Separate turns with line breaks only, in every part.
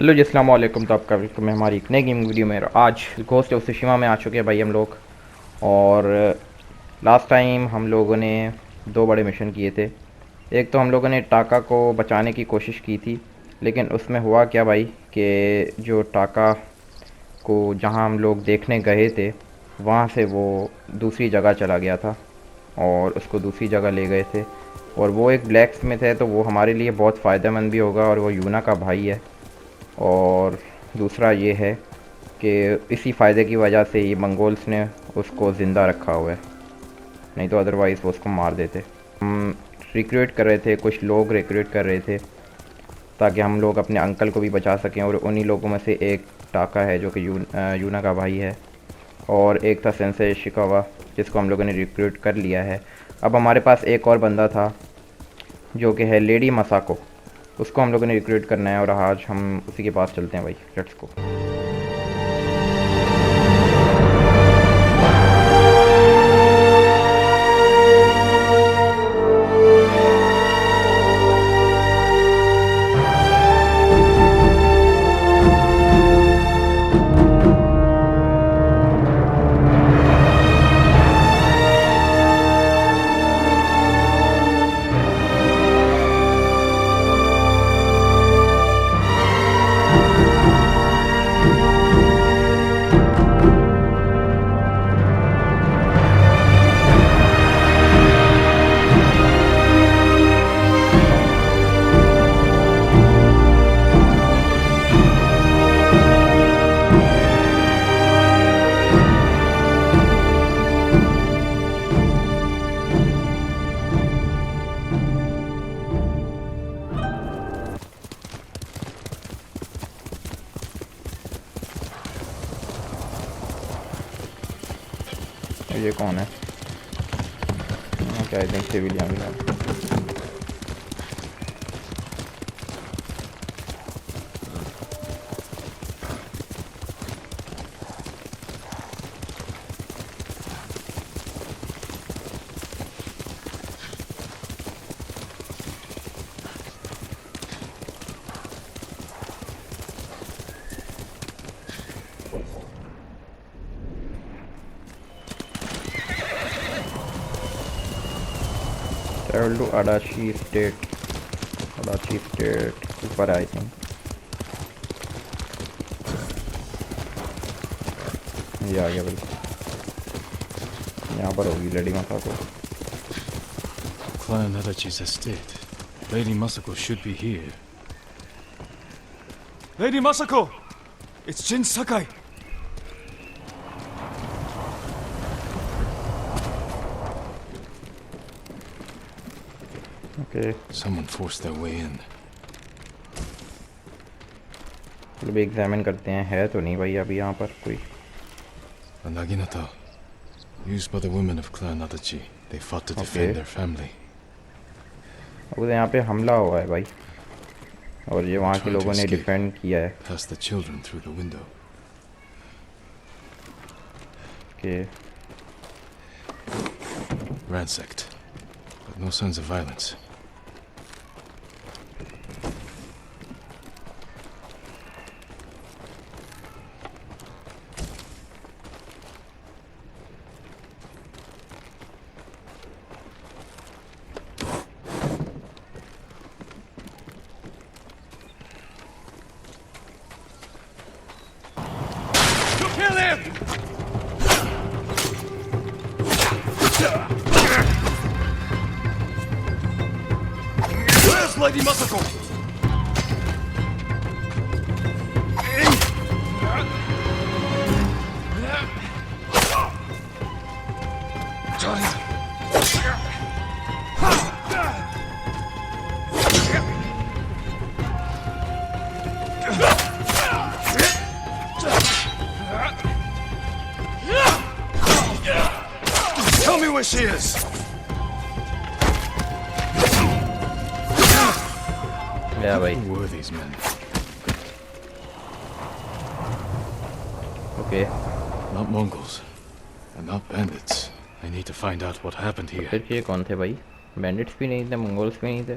Hello जी, अस्सलाम वालेकुम। तो आपका वेलकम है हमारी एक नई गेमिंग वीडियो में। और आज घोस्ट ऑफ त्सुशिमा में आ चुके हैं भाई हम लोग। और लास्ट टाइम हम लोगों ने दो बड़े मिशन किए थे। एक तो हम लोगों ने टाका को बचाने की कोशिश की थी, लेकिन उसमें हुआ क्या भाई कि जो टाका को जहां हम लोग देखने गए थे वहां से वो दूसरी जगह चला गया था और उसको दूसरी जगह ले गए थे। और वो एक ब्लैक स्मिथ है, तो वो हमारे लिए बहुत फ़ायदेमंद भी होगा, और वो यूना का भाई है। और दूसरा ये है कि इसी फ़ायदे की वजह से ये मंगोल्स ने उसको ज़िंदा रखा हुआ है, नहीं तो अदरवाइज़ वो उसको मार देते। हम रिक्रूट कर रहे थे, कुछ लोग रिक्रूट कर रहे थे ताकि हम लोग अपने अंकल को भी बचा सकें। और उन्हीं लोगों में से एक टाका है जो कि यूना का भाई है, और एक था सेंसे शिकावा जिसको हम लोगों ने रिक्रूट कर लिया है। अब हमारे पास एक और बंदा था जो कि है लेडी मसाको, उसको हम लोगों ने रिक्रूट करना है, और आज हम उसी के पास चलते हैं भाई। Let's go. ये कौन है? क्या आई थिंक सिविलियन है। Travel to Adachi state. Adachi state ऊपर आई थिंक। ये आ गया भाई, यहाँ पर होगी lady मसाको।
Clan Adachi's estate. Lady Masako should be here. Lady Masako! It's Jin Sakai!
Okay,
Someone forced their way in.
चलो भी एग्जामिन करते हैं। है तो नहीं भाई अभी यहाँ पर कोई।
A naginata. Used by the women of Clan Adachi. They fought to defend their family.
अब तो यहाँ पे हमला हुआ है भाई, और ये वहाँ के लोगों ने डिफेंड किया है।
Past the children through the window.
कि
Ransacked. But no signs of violence. Kill him! Where's Lady Masako? Tell me where she is!
या भाई।
Who were these men?
Okay,
Not Mongols. And not bandits. I need to find out what happened here.
फिर ये कौन थे भाई? Bandits भी नहीं थे, मंगोल्स भी नहीं थे।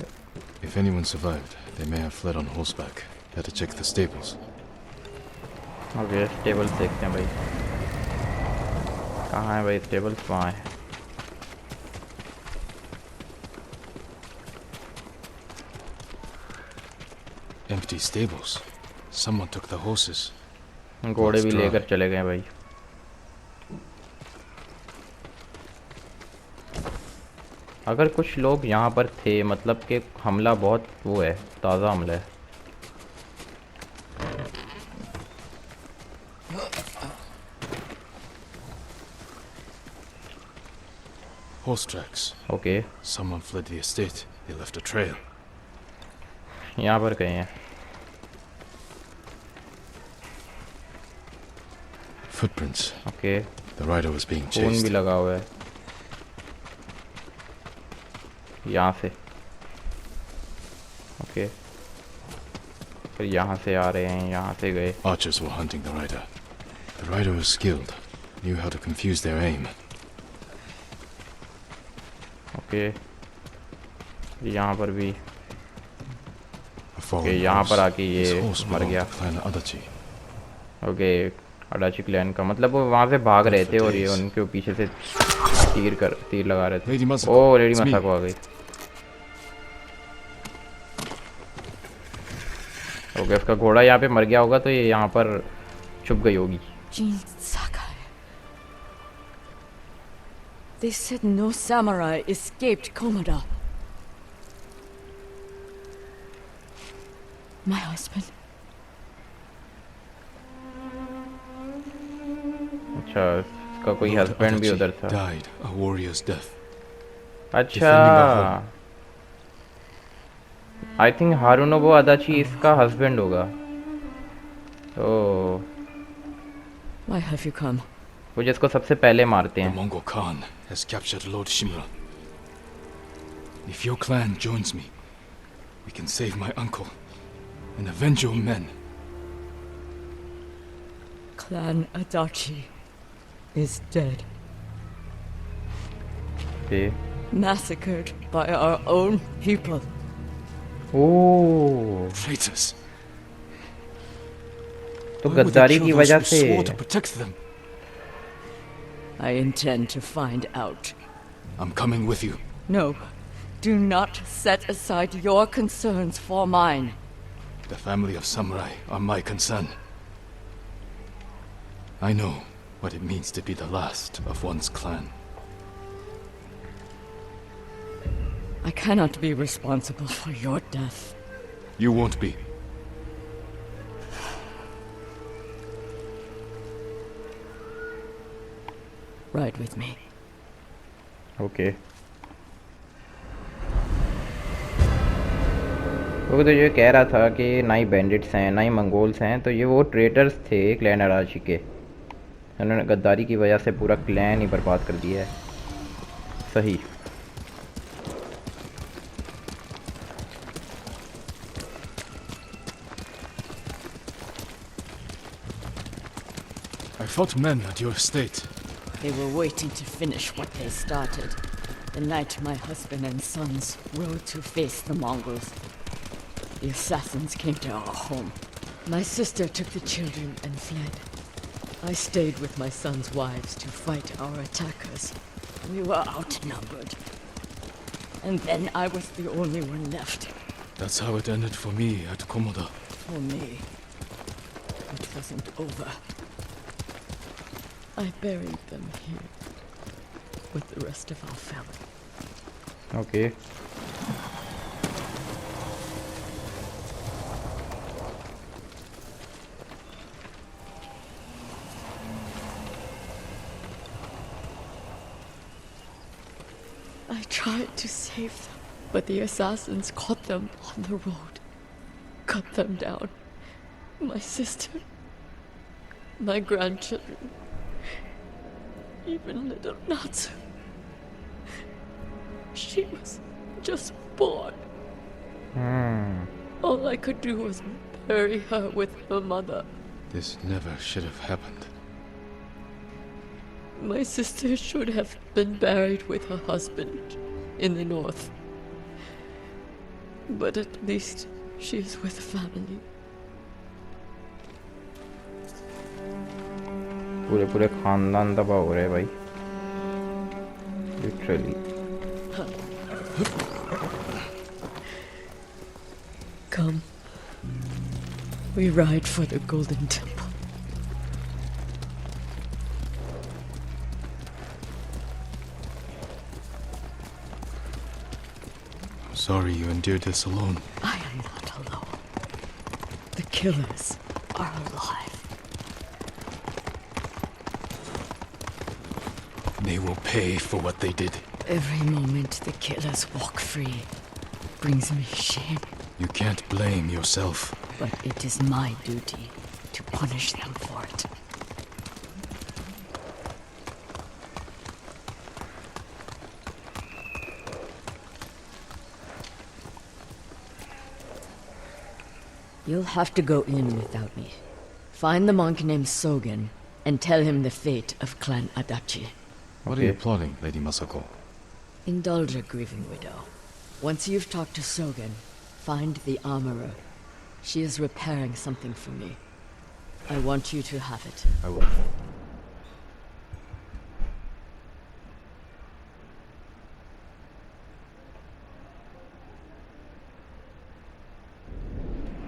If anyone survived, they may have fled on horseback. Better check the stables.
Okay stables देखते हैं भाई, कहाँ है भाई स्टेबल्स? वहाँ है।
Empty stables. Someone took the horses.
घोड़े भी लेकर चले गए भाई। अगर कुछ लोग यहाँ पर थे मतलब कि हमला बहुत वो है, ताज़ा हमला है।
Horse tracks.
Okay
Someone fled the estate. They left a trail.
यहाँ पर गए हैं।
Footprints.
Okay
The rider was being
खून भी
chased.
लगा हुआ है यहाँ से। ओके फिर यहाँ से आ रहे हैं, यहाँ से गए।
Archers were hunting the rider. The rider was skilled, knew how to confuse their aim.
Okay यहाँ पर भी।
A fallen
Okay, यहाँ पर
horse.
आके ये
This horse
मर
belonged
गया।
to Clan Adachi.
Okay Adachi clan का मतलब वो वहाँ से भाग रहे थे और ये
days.
उनके पीछे से तीर लगा रहे थे।
Lady Masako,
oh lady
it's me.
Masako आ गई। ओके उसका घोड़ा यहाँ पे मर गया होगा तो ये यहाँ पर छुप गई होगी।
Jin Sakai. They said no samurai escaped Komoda. My husband.
अच्छा इसका कोई
Lord
हस्बैंड भी
Adachi
उधर था।
died a warrior's death.
अच्छा
Defending our home.
I think Harunobu Adachi इसका हस्बैंड होगा। ओह
Why have you come?
वो जिसको सबसे पहले मारते
The
हैं।
Mongol Khan has captured Lord Shimura. If your clan joins me, we can save my uncle and avenge your men.
Clan Adachi is dead.
Okay
Massacred by our own people.
Oh
Traitors.
तो
Why would they
गद्दारी
kill
की
those
वजह
who
से।
swore to protect them?
I intend to find out.
I'm coming with you.
No, do not set aside your concerns for mine.
The family of samurai are my concern. I know what it means to be the last of one's clan.
I cannot be responsible for your death.
You won't be.
Ride with me.
Okay वो तो ये कह रहा था कि ना ही bandits हैं ना ही मंगोल्स हैं, तो ये वो ट्रेटर्स थे क्लैन अडाची के। उन्होंने गद्दारी की वजह से पूरा क्लैन ही बर्बाद कर दिया है। सही।
I fought men at your estate.
They were waiting to finish what they started. The night my husband and sons rode to face the Mongols. The assassins came to our home. My sister took the children and fled. I stayed with my sons' wives to fight our attackers. We were outnumbered. And then I was the only one left.
That's how it ended for me at Komoda.
For me, it wasn't over. I buried them here with the rest of our family.
Okay
I tried to save them, but the assassins caught them on the road, cut them down. My sister, my grandchildren, even little Natsu. She was just born. All I could do was bury her with her mother.
This never should have happened.
My sister should have been buried with her husband in the north. But at least she is with family.
पूरे पूरे खानदान तबाह हो रहे हैं भाई, literally.
Come. We ride for the Golden Temple.
I'm sorry you endured this alone.
I am not alone. The killers are alive.
They will pay for what they did.
Every moment the killers walk free brings me shame.
You can't blame yourself.
But it is my duty to punish them for it. You'll have to go in without me. Find the monk named Sogen and tell him the fate of Clan Adachi.
What are you plotting, Lady Masako?
Indulge a grieving widow. Once you've talked to Sogen, find the armorer. She is repairing something for me. I want you to have it.
I will.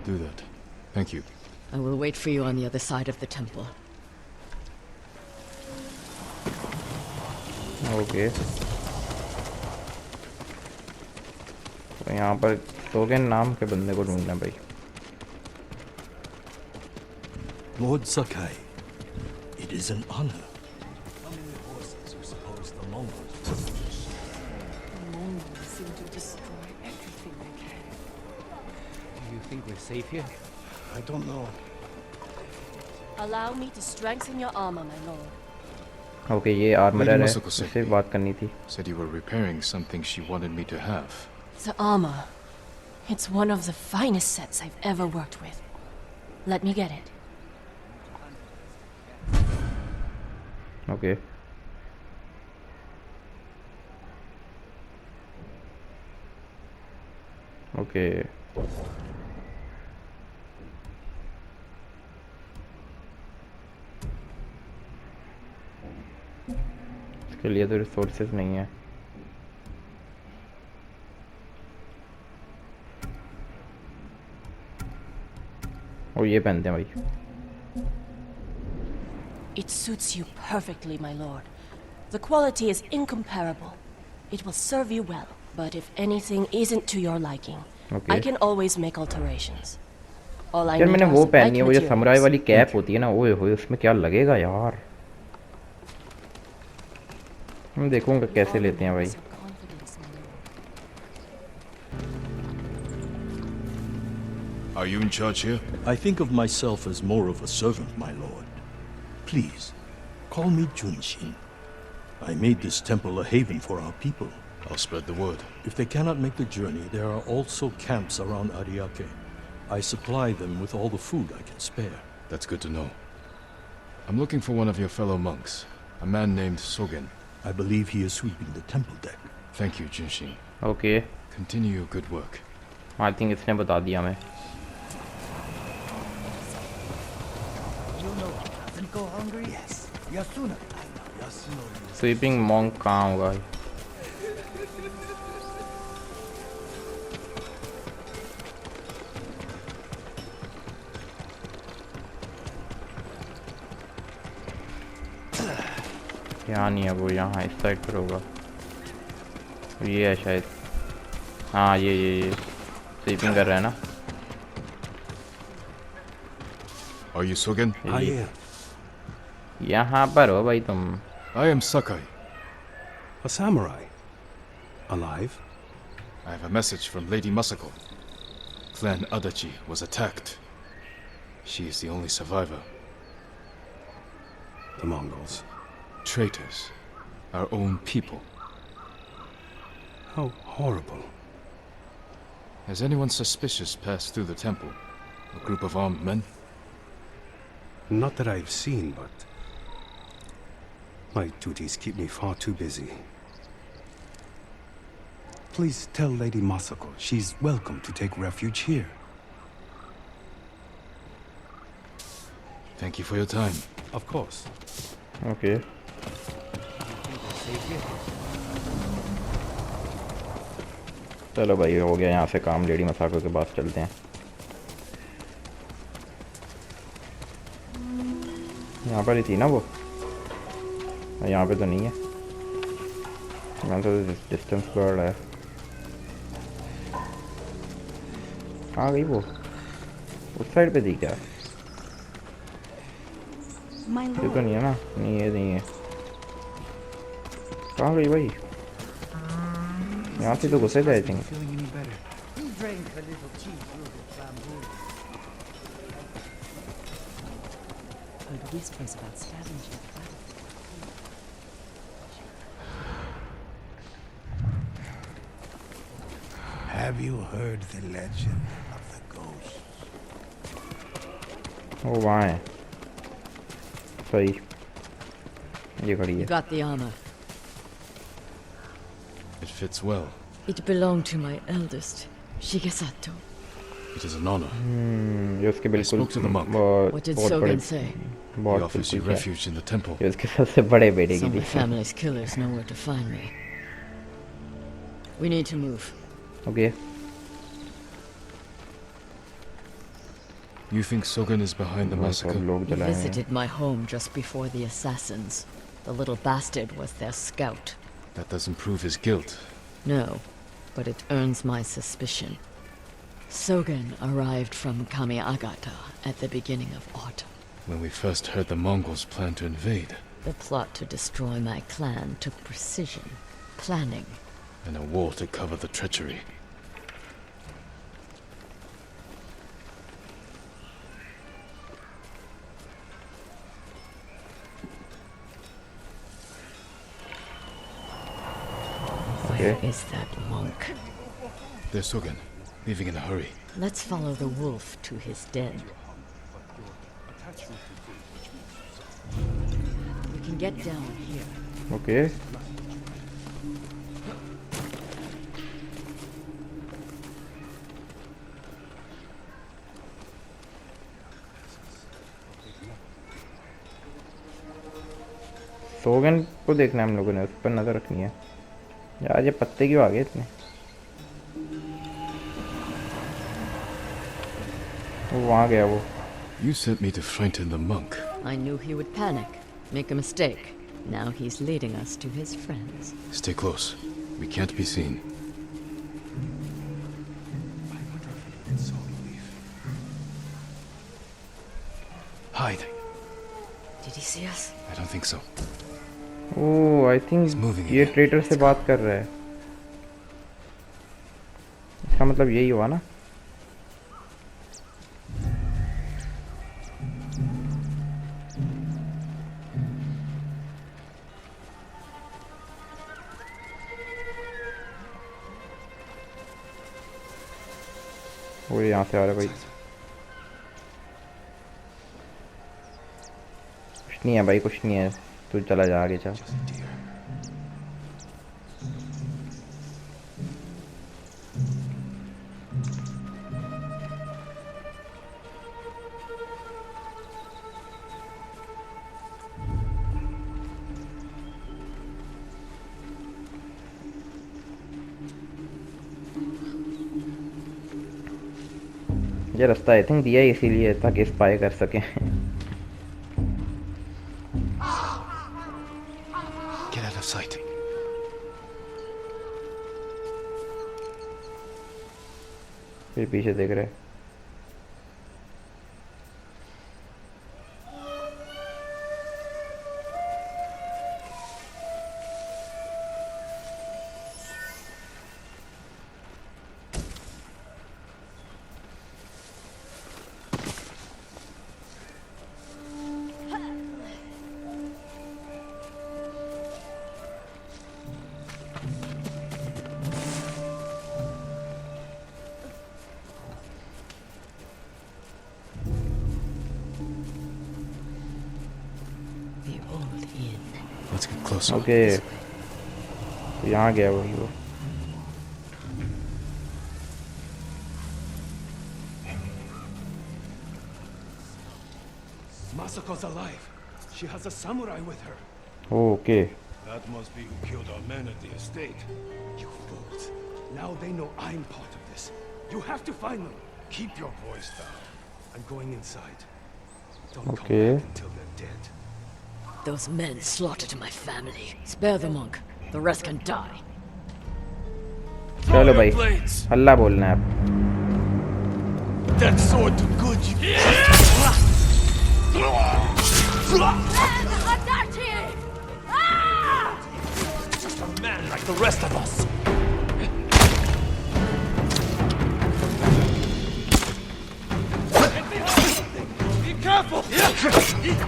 Do that. Thank you.
I will wait for you on the other side of the temple.
Okay, तो यहाँ पर सोगेन नाम के बंदे को ढूंढना है भाई।
Lord Sakai, it is an honor. How many horses you suppose the Mongols?
The Mongols seem to destroy everything they can.
Do you think we're safe here?
I don't know.
Allow me to strengthen your armor, my lord.
Okay, ये armourer है,
Masako said
उससे बात करनी थी।
Said you were repairing something she wanted me to have.
The armor. It's one of the finest sets I've ever worked with. Let me get it.
Okay, okay, इसके लिए तो resources नहीं है। और ये पहनते हैं भाई।
It suits you perfectly, my lord. The quality is incomparable. It will serve you well. But if anything isn't to your liking,
Okay.
I can always make alterations. All I
यार
need
मैंने
are
वो
some
पहनी है,
like
वो जो samurai
materials.
वाली cap होती है ना, ओए होए उसमें क्या लगेगा यार। मैं देखूंगा कैसे लेते हैं भाई।
So confidence, my lord.
Are you in charge here?
I think of myself as more of a servant, my lord. Please, call me Junshin. I made this temple a haven for our people.
I'll spread the word.
If they cannot make the journey, there are also camps around Ariake. I supply them with all the food I can spare.
That's good to know. I'm looking for one of your fellow monks, a man named Sogen.
I believe he is sweeping the temple deck.
Thank you, Junshin.
Okay,
Continue your good work.
I think इसने बता दिया हमें। Sweeping monk कहाँ होगा? यहाँ नहीं है वो, यहाँ इस साइड पर होगा। ये है शायद, हाँ ये स्वीपिंग कर रहा है ना।
Are you Sogen?
I am.
यहाँ पर हो भाई तुम।
I am Sakai.
A samurai. Alive?
I have a message from Lady Masako. Clan Adachi was attacked. She is the only survivor.
The Mongols.
Traitors. Our own people.
How horrible.
Has anyone suspicious passed through the temple? A group of armed men?
Not that I've seen, but my duties keep me far too busy. Please tell Lady Masako she's welcome to take refuge here.
Thank you for your time.
Of course.
Okay
You think we're safe here?
चलो भाई हो गया यहाँ से काम, lady मसाको के पास चलते हैं। यहाँ पर ही थी ना वो, यहाँ पे तो नहीं है, यहाँ तो डिस्टेंस गार्ड है। कहाँ गई वो? उस साइड पे थी क्या?
My
ये तो
lord,
नहीं है ना, नहीं है नहीं है। कहाँ गई भाई? यहाँ से तो घुसे थे I think.
Feeling any better?
Drink a little tea brewed with bamboo.
Heard whispers about scavenging.
Have you heard the legend of the ghost?
वो वहाँ है, सही ये खड़ी
You
है।
got the armor.
It fits well.
It belonged to my eldest, Shigesato.
It is an honor.
ये उसके बिल्कुल
spoke to the monk.
What did
बहुत बड़े,
Sogen say?
He
बहुत
offers you
बिल्कुल क्या-
refuge in the temple.
ये उसके सबसे बड़े बेटे की
Some of
थी।
my family's killers know where to find me. We need to move.
Okay
You think Sogen is behind the
सब
massacre?
लोग
He
जलाए हैं।
visited my home just before the assassins. The little bastard was their scout.
That doesn't prove his guilt.
No, but it earns my suspicion. Sogen arrived from Kamiagata at the beginning of autumn.
When we first heard the Mongols plan to invade,
The plot to destroy my clan took precision, planning.
and a war to cover the treachery.
Where
Okay.
is that monk?
There's Sogen, leaving in a hurry.
Let's follow the wolf to his den. We can get down here.
Okay shogun को देखना है हम लोगों ने, उस पर नजर रखनी है। यार ये पत्ते क्यों आ गए इतने? वो वहाँ गया वो।
You sent me to frighten the monk.
I knew he would panic, make a mistake. Now he's leading us to his friends.
Stay close. We can't be seen. Hide.
Did he see us?
I don't think so.
Oh I think
moving
ये
again.
Traitor से बात कर रहा है, इसका मतलब यही हुआ ना। वो यहाँ से आ रहा है भाई। कुछ नहीं है भाई, कुछ नहीं है, तू चला जा आगे जा। ये रास्ता आई थिंक दिया है इसीलिए ताकि स्पाई कर सकें।
Get out of sight.
फिर पीछे देख रहे हैं।
The old inn.
Let's get closer.
Okay यहाँ गया वही वो।
Masako's alive.
She has a samurai with her.
Okay
That must be who killed our men at the estate.
You fools. Now they know I'm part of this. You have to find them.
Keep your voice down.
I'm going inside. Don't
Okay.
come back until they're dead.
Those men slaughtered my family. Spare the monk. The rest can die.
चलो भाई अल्लाह बोलना है अब
That sword took good.
Just a man like the rest of us. Be careful!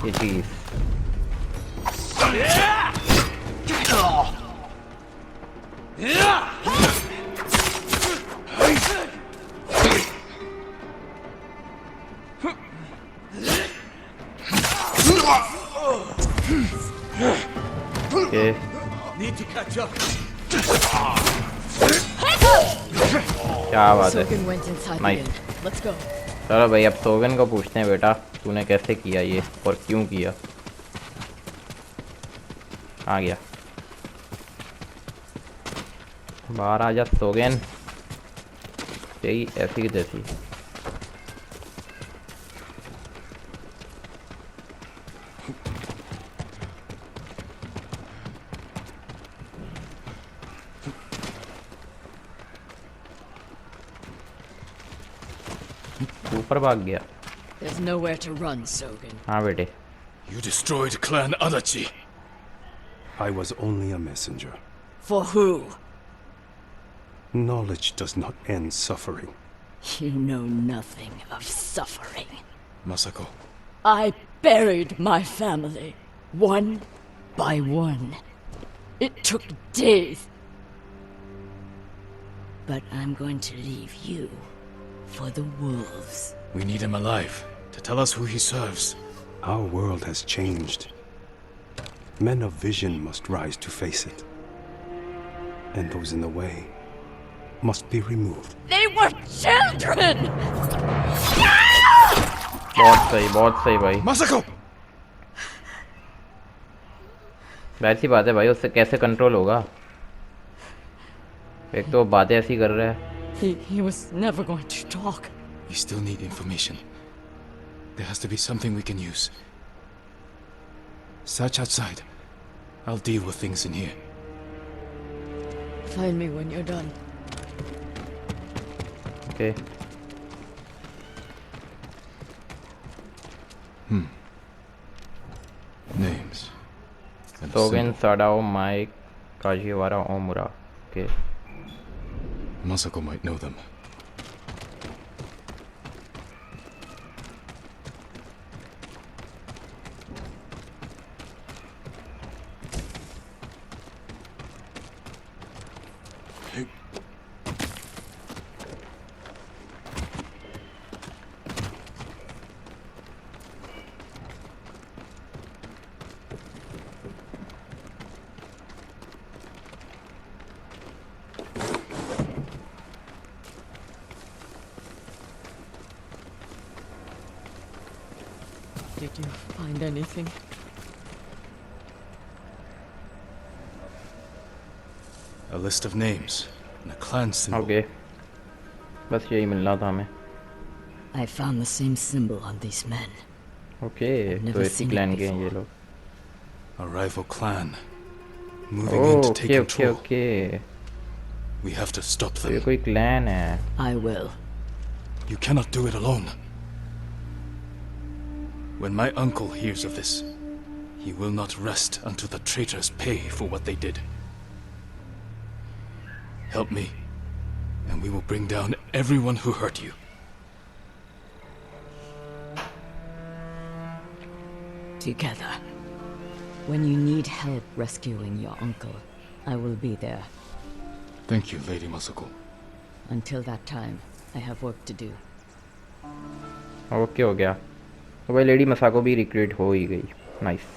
ये चीज़ okay
Need to catch up.
क्या बात है
Sogen went inside the
Nice.
inn. Let's go.
चलो भाई अब सोगन को पूछते हैं बेटा तूने कैसे किया ये और क्यों किया आ गया बाहर आ जा सोगन यही ऐसी की तैसी ऊपर भाग गया
There's nowhere to run, Sogen.
हाँ बेटे
You destroyed Clan Adachi.
I was only a messenger.
For who?
Knowledge does not end suffering.
You know nothing of suffering.
Masako,
I buried my family, one by one. It took days. But I'm going to leave you for the wolves.
we need him alive to tell us who he serves.
Our world has changed. Men of vision must rise to face it. And those in the way must be removed.
They were children!
बहुत सही भाई
Masako!
वैसी बात है भाई उससे कैसे control होगा एक तो बातें ऐसी कर रहा है
He was never going to talk.
We still need information. There has to be something we can use. Search outside. I'll deal with things in here.
Find me when you're done.
Okay
Names. And a
shogun
symbol.
Sadao Mike Kajiwara Omura okay
Masako might know them.
Did you find anything?
A list of names and a clan symbol.
Okay बस यही मिलना था हमें
I found the same symbol on these men.
Okay
I've
तो
never
इसी
seen it
clan के हैं ये
before.
लोग
A rival clan moving in to take
okay okay
control.
Okay,
We have to stop
तो ये
them.
कोई clan है.
I will.
You cannot do it alone. When my uncle hears of this, he will not rest until the traitors pay for what they did. Help me, and we will bring down everyone who hurt you.
Together. When you need help rescuing your uncle, I will be there.
Thank you, Lady Masako.
Until that time, I have work to do.
Okay हो गया. तो भाई lady मसाको भी recruit हो ही गई. Nice.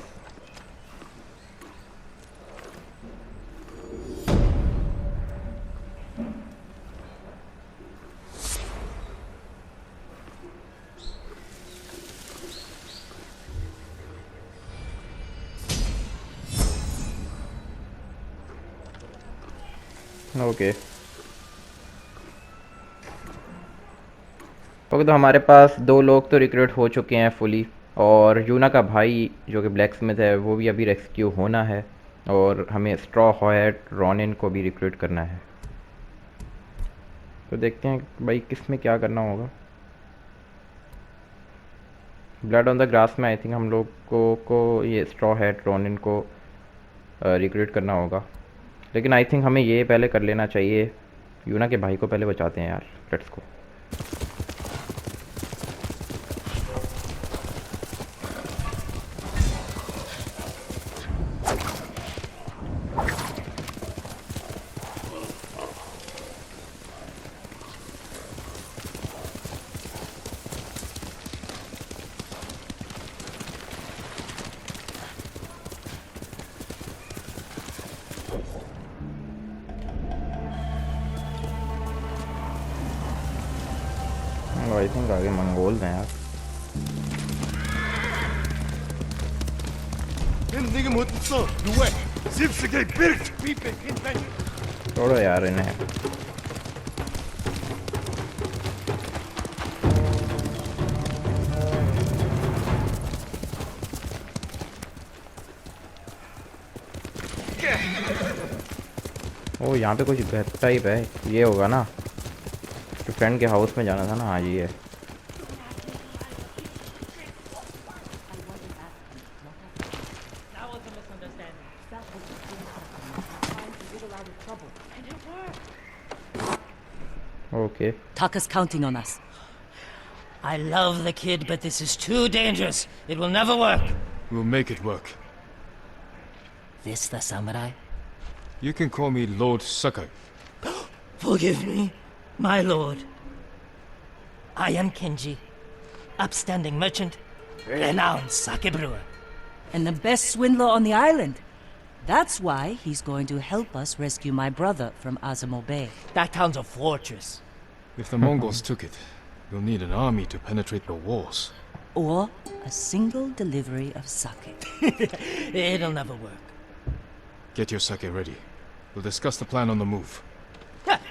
Okay okay, तो हमारे पास 2 लोग तो रिक्रूट हो चुके हैं फुली, और यूना का भाई जो कि ब्लैक स्मिथ है वो भी अभी रेस्क्यू होना है, और हमें स्ट्रॉ हॉयट रॉनिन को भी रिक्रूट करना है. तो देखते हैं भाई किस में क्या करना होगा. ब्लड ऑन द ग्रास में आई थिंक हम लोग को ये स्ट्रॉ हैट रॉनिन को रिक्रूट करना होगा, लेकिन आई थिंक हमें ये पहले कर लेना चाहिए. यूना के भाई को पहले बचाते हैं यार. Let's go. आई थिंक आगे मंगोल हैं यार. छोड़ो यार इन्हें. ओ यहाँ पे कुछ घर टाइप है. ये होगा ना, तो फ्रेंड के हाउस में जाना था ना. हाँ ये है. Okay.
Taka's counting on us. I love the kid, but this is too dangerous. It will never work.
We'll make it work.
This the samurai?
You can call me Lord Sakai.
Forgive me, my lord. I am Kenji, upstanding merchant, renowned sake brewer.
And the best swindler on the island. That's why he's going to help us rescue my brother from Azamo Bay.
That town's a fortress.
If the Mongols took it, we'll need an army to penetrate the walls.
Or a single delivery of sake.
It'll never work.
Get your sake ready. We'll discuss the plan on the move.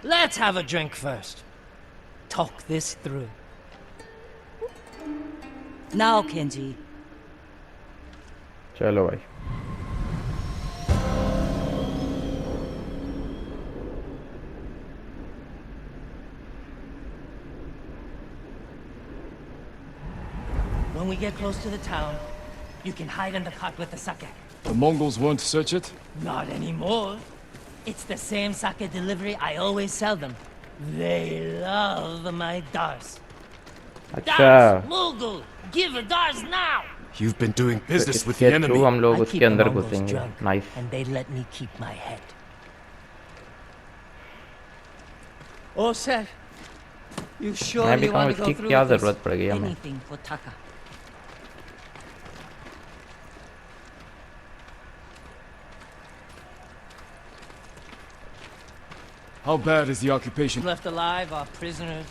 Let's have a drink first. Talk this through.
Now, Kenji.
चलो भाई.
When we get close to the town, you can hide in the cart with the sake.
The Mongols won't search it?
Not anymore. It's the same sake delivery I always sell them. They love my dars.
अच्छा.
Dars, Mogul, give her dars now.
You've been doing
तो
business with
इसके
the enemy.
Through हम लोग
I
उसके
keep the
अंदर
Mongols
घुसेंगे.
drunk,
nice.
and they let me keep my head. Oh, sir. You sure
मैं भी
you
कहूँ
want to go
इसकी
through
क्या
with this?
जरूरत पड़ गई हमें.
Anything for Taka.
How bad is the occupation?
Left alive are prisoners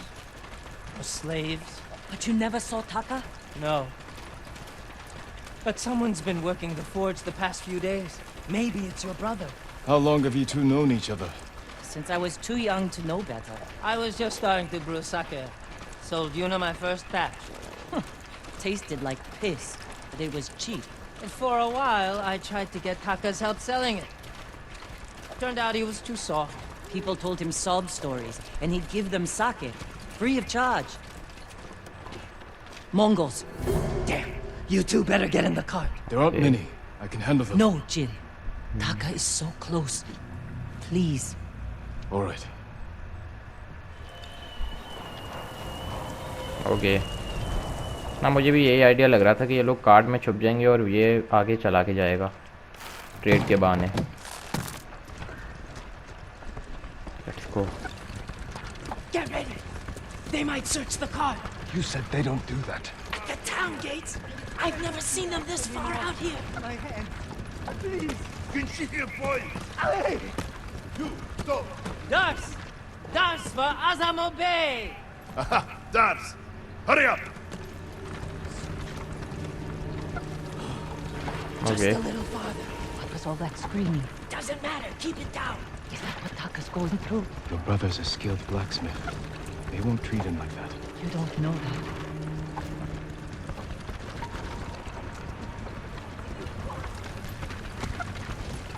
or slaves.
But you never saw Taka?
No. But someone's been working the forge the past few days. Maybe it's your brother.
How long have you two known each other?
Since I was too young to know better.
I was just starting to brew sake. Sold Yuna my first batch.
Tasted like piss, but it was cheap.
And for a while, I tried to get Taka's help selling it. Turned out he was too soft.
People told him sob stories, and he'd give them sake, free of charge. Mongols.
Damn, you two better get in the cart.
There aren't many. I can handle them.
No, Jin. Taka is so close. Please.
All right.
Okay ना, मुझे भी यही idea लग रहा था कि ये लोग कार्ड में छुप जाएंगे और ये आगे चला के जाएगा ट्रेड के बहाने। Let's go.
Get ready. They might search the car.
You said they don't do that.
The town gates? I've never seen them this far out here.
My hand. Please. Can she hear, boy? Hey! You, stop.
Dars! Dars for Azamo Bay!
Aha! Dars! Hurry up!
Just
Okay.
a little farther.
What was all that screaming?
Doesn't matter. Keep it down.
Is that what Taka's going through?
Your brother's a skilled blacksmith. They won't treat him like that.
You don't know that.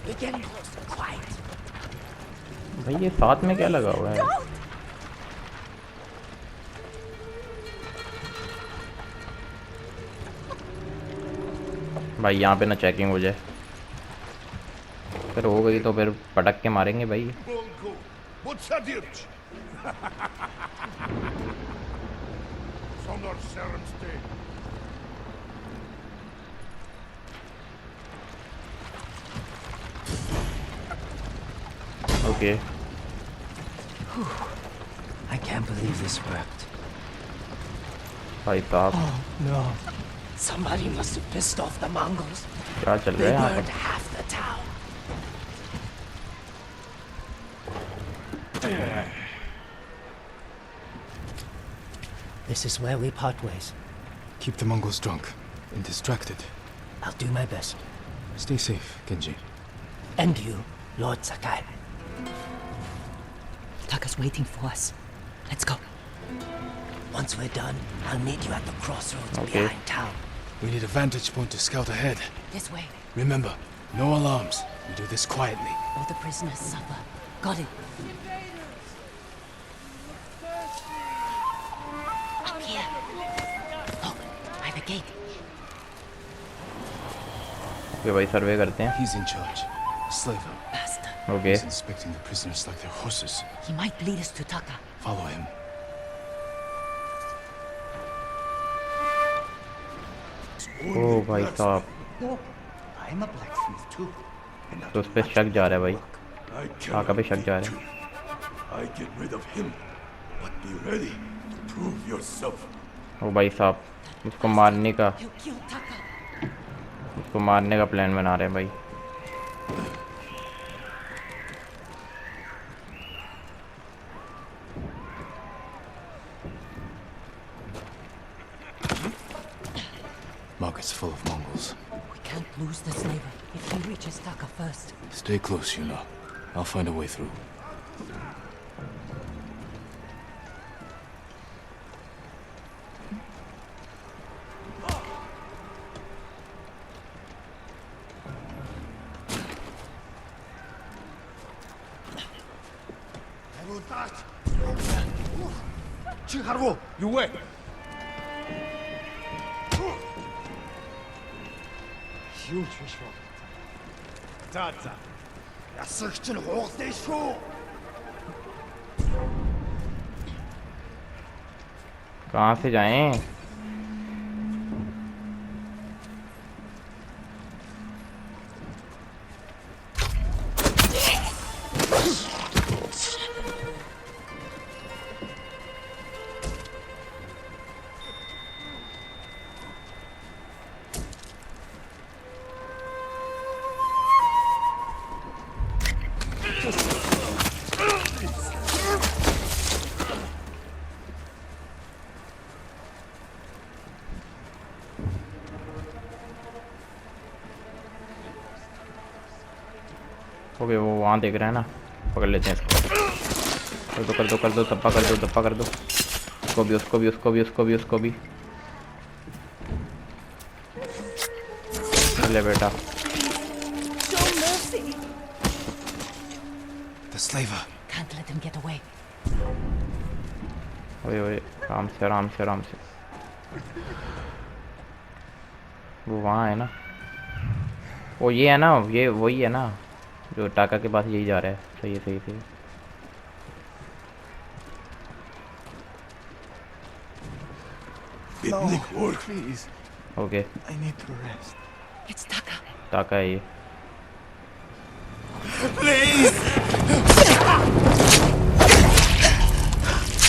We're getting closer. Quiet.
भाई ये साथ में क्या लगा हुआ है? भाई यहाँ पे ना चेकिंग हो जाए, फिर हो गई तो फिर पटक के मारेंगे भाई।
Bongo! Podsadirt! Sonor Sermste!
Okay
I can't believe this worked.
भाई साहब
No. Somebody must have pissed off the Mongols.
क्या चल रहा
They
है यहाँ
burned
पर?
half the town. This is where we part ways.
Keep the Mongols drunk and distracted.
I'll do my best.
Stay safe, Genji.
And you, Lord Sakai.
Taka's waiting for us. Let's go.
Once we're done, I'll meet you at the crossroads
Okay.
behind town.
We need a vantage point to scout ahead.
This way.
Remember, no alarms. We do this quietly.
All the prisoners suffer. Got it. Up here. Look, by the gate.
Okay भाई सर्वे करते हैं।
He's in charge. A slaver.
Bastard.
Okay
He's inspecting the prisoners like they're horses.
He might lead us to Taka.
Follow him.
ओ भाई साहब,
I'm a blacksmith too.
तो उस पर शक जा रहा है भाई,
I
टाका पे शक जा रहा है।
I get rid of him, but be ready to prove yourself.
ओ भाई साहब, उसको मारने का
He'll kill Taka.
उसको मारने का प्लान बना रहे हैं भाई।
Market's full of Mongols.
We can't lose the slaver if he reaches Taka first.
Stay close, Yuna. I'll find a way through.
Chiharu, you wait. Huge visual. Tata. Я сэгчэн хугалтай шүү.
कहाँ से जाएं? ओके वो वहाँ देख रहे हैं ना, पकड़ लेते हैं इसको। कर दो धप्पा कर दो। उसको भी। ले बेटा।
Show mercy.
The slaver.
Can't let him get away.
ओए ओए, आराम से आराम से आराम से। वो वहाँ है ना, वो ये है ना, ये वही है ना जो टाका के पास यही जा रहा है। सही है, सही सही।
No, please.
Okay,
I need to rest.
It's Taka.
टाका है ये।
Please!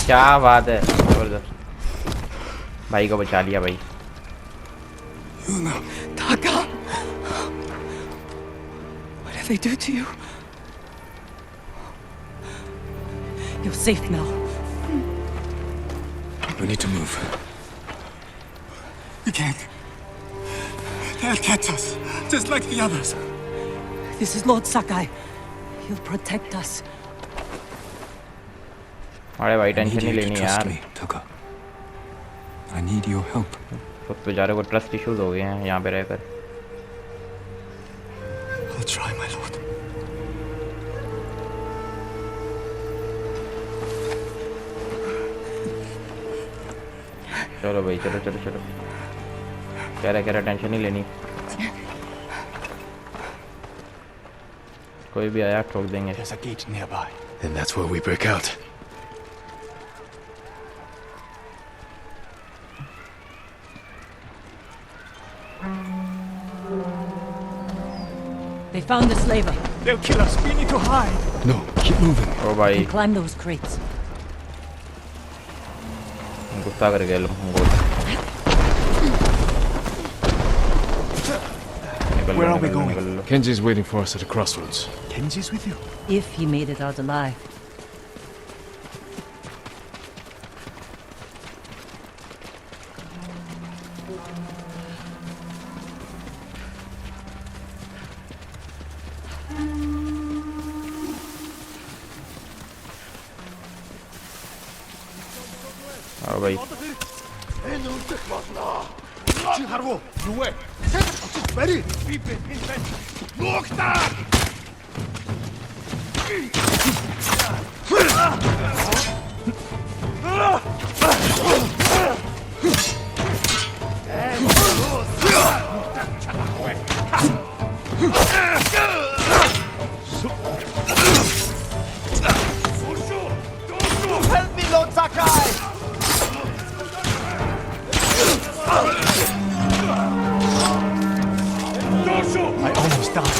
क्या बात है, जबरदस्त। भाई को बचा लिया भाई।
Taka! What did they do to you? You're safe now.
We need to move.
We can't. They'll catch us, just like the others.
This is Lord Sakai. He'll protect us.
अरे भाई
I
टेंशन
need
नहीं
you to
लेनी
trust
यार।
me, Taka. I need your help.
तो बेचारे को trust issues हो गए हैं यहाँ पे रहकर।
I'll try, my lord.
चलो भाई, चलो चलो चलो। कह रहा टेंशन नहीं लेनी। कोई भी आया ठोक देंगे।
There's a gate nearby.
And that's where we break out.
They found the slaver.
They'll kill us. We need to hide.
No, keep moving.
ओ भाई
Climb those crates.
गुस्सा कर गए लोग हमको। निकल
Where
लो,
are we
निकल लो,
going?
निकल लो।
Kenji's waiting for us at the crossroads.
Kenji's with you?
If he made it out alive.
आओ भाई।
Harvo, 누구해? 메리! 녹다! Help me, Lord Sakai! I almost died.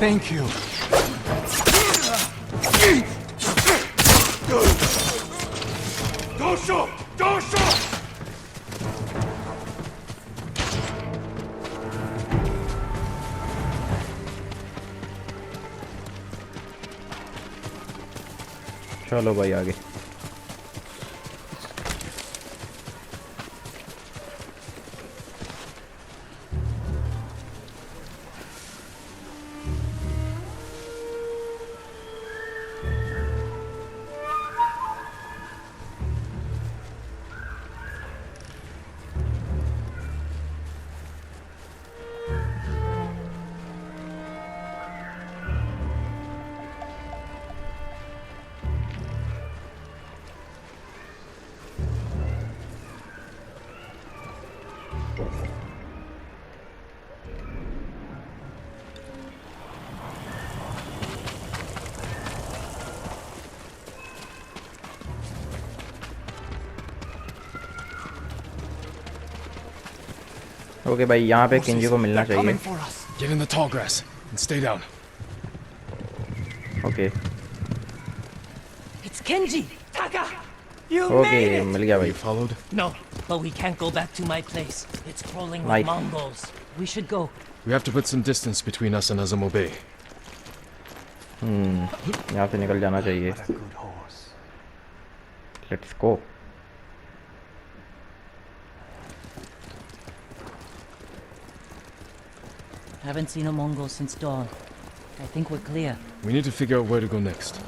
Thank you. Dosho! Dosho!
चलो भाई आगे। Okay भाई, यहाँ पे किंजी को मिलना चाहिए।
Get in the tall grass and stay down.
Okay
It's Kenji! Taka! You
okay,
made it!
मिल गया भाई।
You followed?
No, but we can't go back to my place. It's crawling with
Right.
Mongols.
We should go.
We have to put some distance between us and Azamo Bay.
यहाँ से निकल जाना चाहिए।
What a good horse.
Let's go.
Haven't seen a Mongol since dawn. I think we're clear.
We need to figure out where to go next.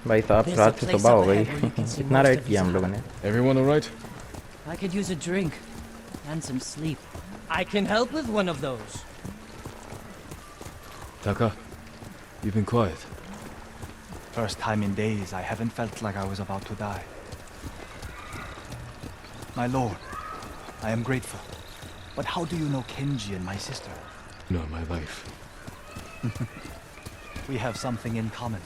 भाई साहब,
There's a
रात से
place
सुबह हो
up
गई।
ahead where you can see
इतना
most
ride
of
किया
his
हम लोगों ने।
Everyone all right?
I could use a drink and some sleep.
I can help with one of those.
Taka, you've been quiet.
First time in days I haven't felt like I was about to die. My lord, I am grateful. But how do you know Kenji and my sister?
No, my life.
We have something in common.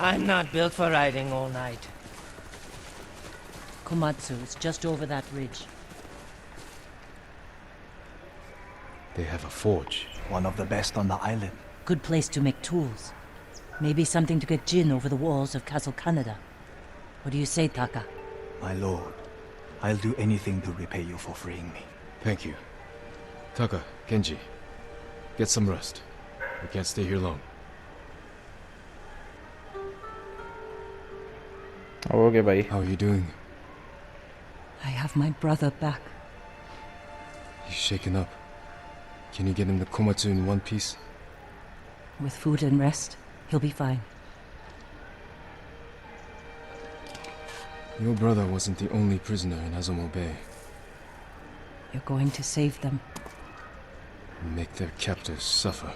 I'm not built for riding all night.
Komatsu is just over that ridge.
They have a forge.
One of the best on the island.
Good place to make tools. Maybe something to get Jin over the walls of Castle Kaneda. What do you say, Taka?
My lord, I'll do anything to repay you for freeing me.
Thank you. Taka, Kenji, get some rest. We can't stay here long.
Okay, bhai.
How are you doing?
I have my brother back.
He's shaken up. Can you get him to Komatsu in one piece?
With food and rest, he'll be fine.
Your brother wasn't the only prisoner in Azamo Bay.
You're going to save them.
Make their captors suffer.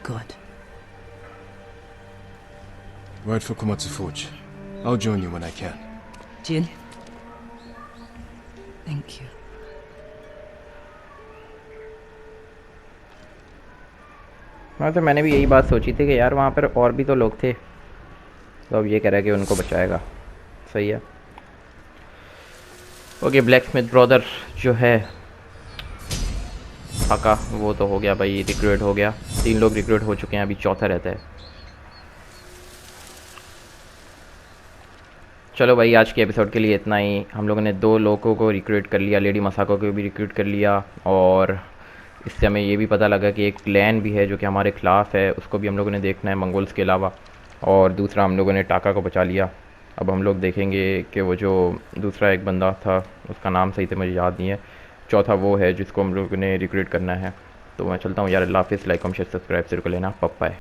Good.
Ride for Komatsu Forge. I'll join you when I can.
Jin? Thank you.
हाँ, तो मैंने भी यही बात सोची थी कि यार वहाँ पर और भी तो लोग थे, तो अब ये कह रहा है कि उनको बचाएगा। सही है। ओके, ब्लैकस्मिथ ब्रदर जो है पाका, वो तो हो गया भाई, रिक्रूट हो गया। 3 लोग रिक्रूट हो चुके हैं, अभी चौथा रहता है। चलो भाई, आज के एपिसोड के लिए इतना ही। हम लोगों ने 2 लोगों को रिक्रूट कर लिया, लेडी मसाको को भी रिक्रूट कर लिया, और इससे हमें ये भी पता लगा कि एक क्लैन भी है जो कि हमारे ख़िलाफ़ है, उसको भी हम लोगों ने देखना है मंगोल्स के अलावा। और दूसरा, हम लोगों ने टाका को बचा लिया। अब हम लोग देखेंगे कि वो जो दूसरा एक बंदा था, उसका नाम सही से मुझे याद नहीं है, चौथा वो है जिसको हम लोगों ने रिक्रूट करना है। तो मैं चलता हूँ यार, अल्लाह हाफ़िज़। लाइक, शेयर, सब्सक्राइब ज़रूर कर लेना। पप्पा है।